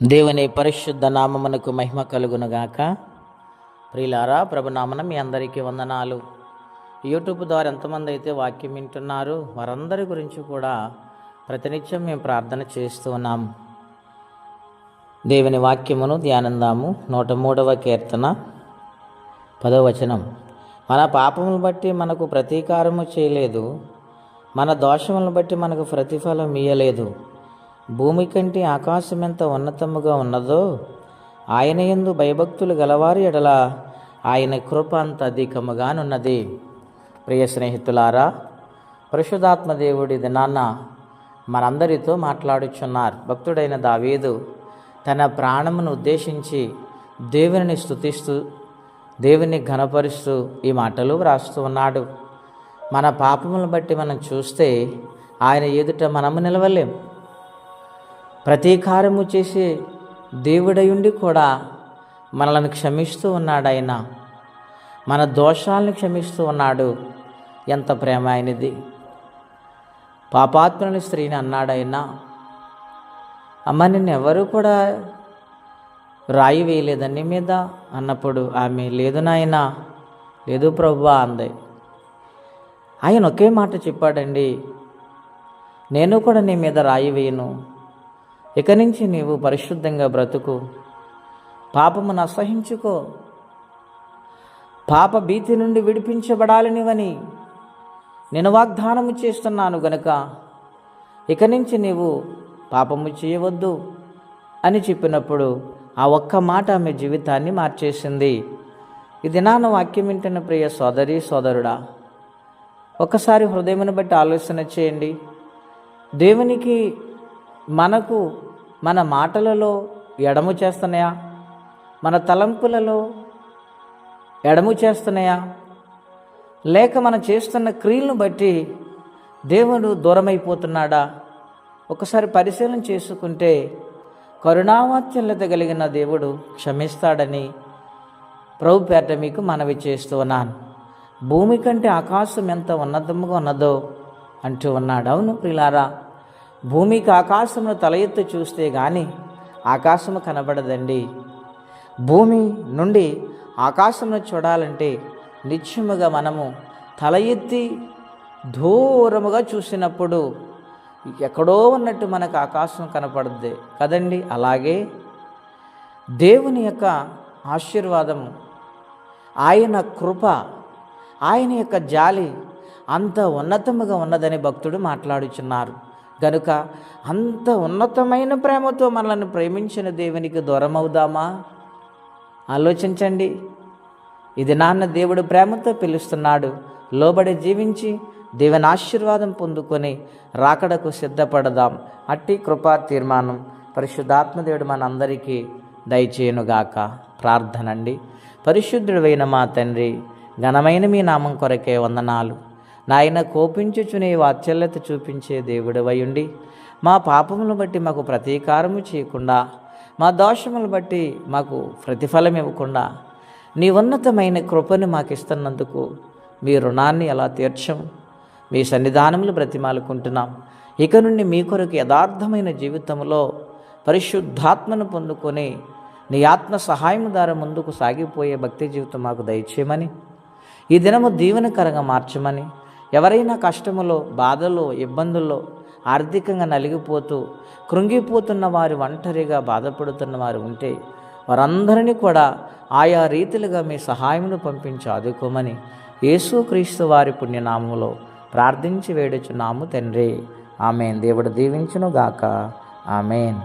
దేవుని పరిశుద్ధ నామమునకు మహిమ కలుగునుగాక. ప్రియులారా, ప్రభునామన మీ అందరికీ వందనాలు. యూట్యూబ్ ద్వారా ఎంతమంది అయితే వాక్యం వింటున్నారు వారందరి గురించి కూడా ప్రతినిత్యం మేము ప్రార్థన చేస్తూ ఉన్నాము. దేవుని వాక్యమును ధ్యానందాము. 103వ కీర్తన 10వ వచనం. మన పాపములను బట్టి మనకు ప్రతీకారము చేయలేదు, మన దోషములను బట్టి మనకు ప్రతిఫలం ఇయ్యలేదు. భూమి కంటే ఆకాశం ఎంత ఉన్నతముగా ఉన్నదో ఆయన యందు భయభక్తులు గలవారి ఎడల ఆయన కృప అంత అధికముగానున్నది. ప్రియ స్నేహితులారా, పరిశుద్ధాత్మ దేవుడి దినాన్న మనందరితో మాట్లాడుచున్నారు. భక్తుడైన దావీదు తన ప్రాణమును ఉద్దేశించి దేవుని స్తుతిస్తూ దేవుని ఘనపరుస్తూ ఈ మాటలు వ్రాస్తూ ఉన్నాడు. మన పాపములను బట్టి మనం చూస్తే ఆయన ఎదుట మనము నిలవలేం. ప్రతీకారము చేసే దేవుడయుండి కూడా మనల్ని క్షమిస్తూ ఉన్నాడు. ఆయన మన దోషాలను క్షమిస్తూ ఉన్నాడు. ఎంత ప్రేమ ఆయనది. పాపాత్ముని స్త్రీని అన్నాడు ఆయన, అమ్మ నిన్ను ఎవరు కూడా రాయి వేయలేదని మీద అన్నప్పుడు ఆమె లేదు నాయనా, లేదు ప్రభువా అంది. ఆయన ఒకే మాట చెప్పాడండి, నేను కూడా నీ మీద రాయి వేయను, ఇక నుంచి నీవు పరిశుద్ధంగా బ్రతుకు, పాపమును అసహించుకో, పాప భీతి నుండి విడిపించబడాలనివని నేను వాగ్దానము చేస్తున్నాను గనుక ఇక నుంచి నీవు పాపము చేయవద్దు అని చెప్పినప్పుడు ఆ ఒక్క మాట ఆమె జీవితాన్ని మార్చేసింది. ఇది నాన్న వాక్యం వింటున్న ప్రియ సోదరి సోదరుడా, ఒక్కసారి హృదయమును బట్టి ఆలోచన చేయండి. దేవునికి మనకు మన మాటలలో ఎడము చేస్తున్నాయా, మన తలంపులలో ఎడము చేస్తున్నాయా, లేక మనం చేస్తున్న క్రియలను బట్టి దేవుడు దూరమైపోతున్నాడా? ఒకసారి పరిశీలన చేసుకుంటే కరుణావాత్సల్యత కలిగిన దేవుడు క్షమిస్తాడని ప్రభు పేరట మీకు మనవి చేస్తూ ఉన్నాను. భూమి కంటే ఆకాశం ఎంత ఉన్నతముగా ఉన్నదో అంటూ ఉన్నాడు. అవును ప్రియులారా, భూమికి ఆకాశమును తల ఎత్తి చూస్తే కానీ ఆకాశము కనబడదండి. భూమి నుండి ఆకాశమును చూడాలంటే నిత్యముగా మనము తల ఎత్తి దూరముగా చూసినప్పుడు ఎక్కడో ఉన్నట్టు మనకు ఆకాశం కనపడుద్ది కదండి. అలాగే దేవుని యొక్క ఆశీర్వాదము, ఆయన కృప, ఆయన యొక్క జాలి అంత ఉన్నతముగా ఉన్నదని భక్తుడు మాట్లాడుచున్నారు. గనుక అంత ఉన్నతమైన ప్రేమతో మనల్ని ప్రేమించిన దేవునికి దూరం అవుదామా? ఆలోచించండి. ఇది నాన్న దేవుడు ప్రేమతో పిలుస్తున్నాడు. లోబడి జీవించి దేవుని ఆశీర్వాదం పొందుకొని రాకడకు సిద్ధపడదాం. అట్టి కృపా తీర్మానం పరిశుద్ధాత్మదేవుడు మనందరికీ దయచేయునుగాక. ప్రార్థనండి. పరిశుద్ధుడైన మా తండ్రి, ఘనమైన మీ నామం కొరకే వందనాలు. నాయన, కోపించుచునే వాత్సల్యత చూపించే దేవుడవై ఉండి మా పాపములను బట్టి మాకు ప్రతీకారము చేయకుండా, మా దోషములను బట్టి మాకు ప్రతిఫలం ఇవ్వకుండా నీ ఉన్నతమైన కృపను మాకు ఇస్తున్నందుకు మీ రుణాన్ని ఎలా తీర్చము మీ సన్నిధానములు బ్రతిమాలుకుంటున్నాం. ఇక నుండి మీ కొరకు యథార్థమైన జీవితంలో పరిశుద్ధాత్మను పొందుకొని నీ ఆత్మ సహాయం ద్వారా ముందుకు సాగిపోయే భక్తి జీవితం మాకు దయచేయమని, ఈ దినము దీవెనకరంగా మార్చమని, ఎవరైనా కష్టములో, బాధలో, ఇబ్బందుల్లో, ఆర్థికంగా నలిగిపోతూ కృంగిపోతున్న వారు, ఒంటరిగా బాధపడుతున్న వారు ఉంటే వారందరినీ కూడా ఆయా రీతిలుగా మీ సహాయమును పంపించి ఆదుకోమని యేసుక్రీస్తు వారి పుణ్యనామములో ప్రార్థించి వేడుచున్నాము తండ్రి. ఆమెన్. దేవుడు దీవించును గాక. ఆమెన్.